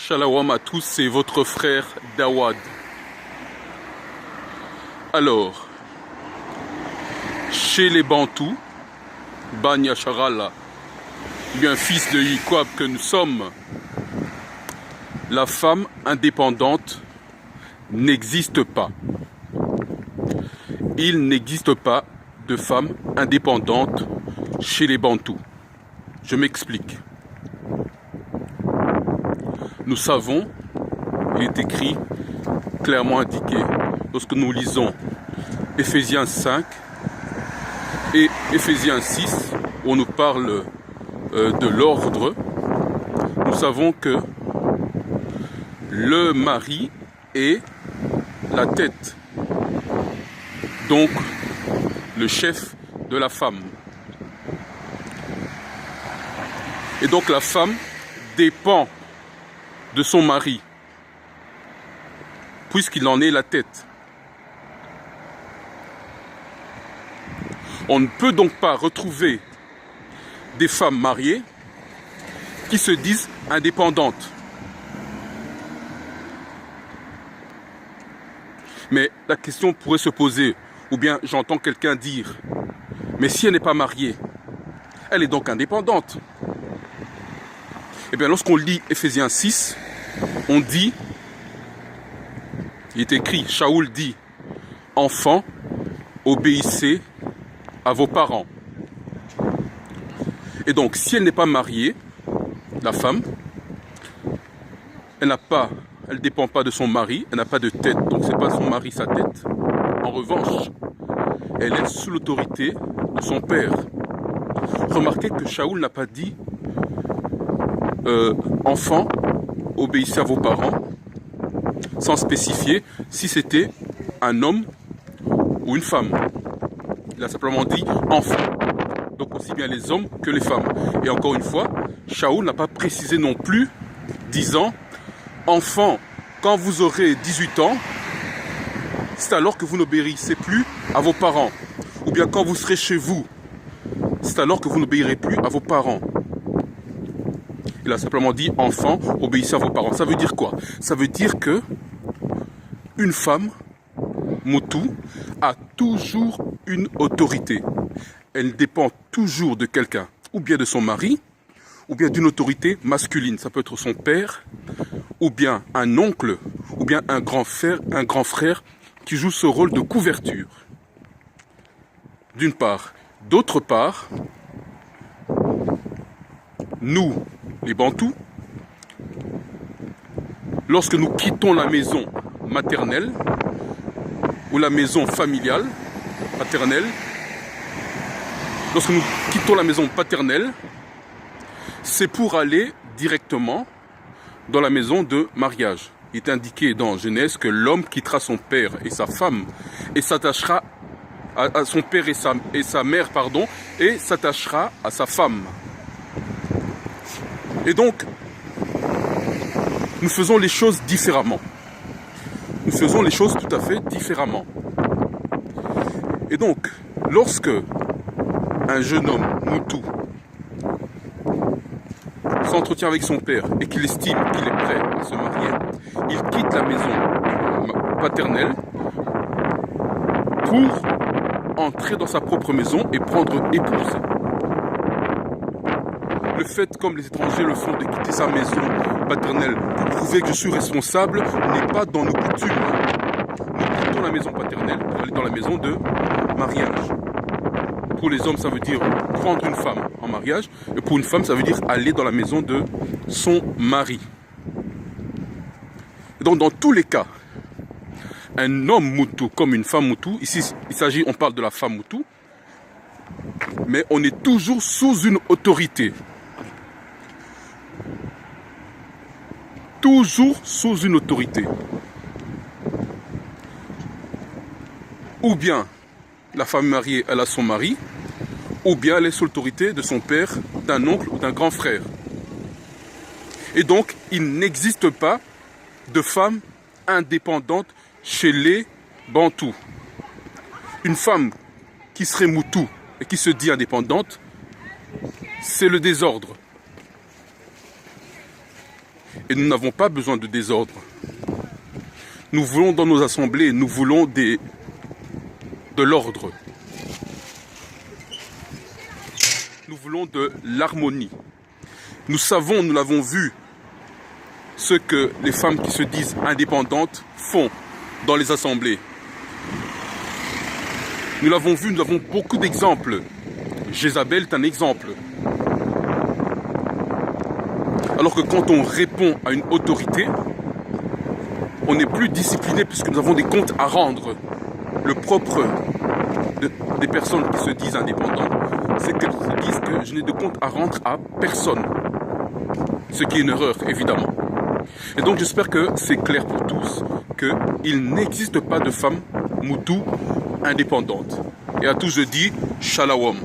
Shalom à tous, c'est votre frère Dawad. Alors, chez les Bantous, Banya Sharala, bien fils de Yikwab que nous sommes, la femme indépendante n'existe pas. Il n'existe pas de femme indépendante chez les Bantous. Je m'explique. Nous savons, il est écrit, clairement indiqué, lorsque nous lisons Éphésiens 5 et Éphésiens 6, où on nous parle de l'ordre, nous savons que le mari est la tête, donc le chef de la femme. Et donc la femme dépend de son mari, puisqu'il en est la tête. On ne peut donc pas retrouver des femmes mariées qui se disent indépendantes. Mais la question pourrait se poser, ou bien j'entends quelqu'un dire, mais si elle n'est pas mariée, elle est donc indépendante. Eh bien, lorsqu'on lit Éphésiens 6, on dit, il est écrit, Shaoul dit, enfants, obéissez à vos parents. Et donc, si elle n'est pas mariée, la femme, elle ne dépend pas de son mari, elle n'a pas de tête, donc c'est pas son mari sa tête. En revanche, elle est sous l'autorité de son père. Remarquez que Shaoul n'a pas dit enfants, obéissez à vos parents, sans spécifier si c'était un homme ou une femme. Il a simplement dit enfants, donc aussi bien les hommes que les femmes. Et encore une fois, Shaoul n'a pas précisé non plus, disant enfants, quand vous aurez 18 ans, c'est alors que vous n'obéissez plus à vos parents. Ou bien quand vous serez chez vous, c'est alors que vous n'obéirez plus à vos parents. Il a simplement dit enfants, obéissez à vos parents. Ça veut dire quoi? Ça veut dire que une femme, Moutou, a toujours une autorité. Elle dépend toujours de quelqu'un, ou bien de son mari, ou bien d'une autorité masculine. Ça peut être son père, ou bien un oncle, ou bien un grand frère qui joue ce rôle de couverture. D'une part. D'autre part, nous, les Bantous, lorsque nous quittons la maison maternelle ou la maison familiale, paternelle, lorsque nous quittons la maison paternelle, c'est pour aller directement dans la maison de mariage. Il est indiqué dans Genèse que l'homme quittera son père et sa femme et s'attachera à son père et sa mère, et s'attachera à sa femme. Et donc, nous faisons les choses différemment. Nous faisons les choses tout à fait différemment. Et donc, lorsque un jeune homme, Moutou, s'entretient avec son père et qu'il estime qu'il est prêt à se marier, il quitte la maison paternelle pour entrer dans sa propre maison et prendre épouse. Le fait, comme les étrangers le font, de quitter sa maison paternelle pour prouver que je suis responsable n'est pas dans nos coutumes. Nous quittons la maison paternelle pour aller dans la maison de mariage. Pour les hommes, ça veut dire prendre une femme en mariage, et pour une femme, ça veut dire aller dans la maison de son mari. Et donc, dans tous les cas, un homme Moutou comme une femme Moutou, ici, on parle de la femme Moutou, mais on est toujours sous une autorité. Toujours sous une autorité. Ou bien la femme mariée, elle a son mari, ou bien elle est sous l'autorité de son père, d'un oncle ou d'un grand frère. Et donc, il n'existe pas de femme indépendante chez les Bantous. Une femme qui serait Moutou et qui se dit indépendante, c'est le désordre. Et nous n'avons pas besoin de désordre. Nous voulons dans nos assemblées, nous voulons de l'ordre. Nous voulons de l'harmonie. Nous savons, nous l'avons vu, ce que les femmes qui se disent indépendantes font dans les assemblées. Nous l'avons vu, nous avons beaucoup d'exemples. Jézabel est un exemple. Alors que quand on répond à une autorité, on n'est plus discipliné puisque nous avons des comptes à rendre. Le propre des personnes qui se disent indépendantes, c'est qu'elles se disent que je n'ai de compte à rendre à personne. Ce qui est une erreur, évidemment. Et donc j'espère que c'est clair pour tous qu'il n'existe pas de femme moutou indépendante. Et à tous je dis Shalom.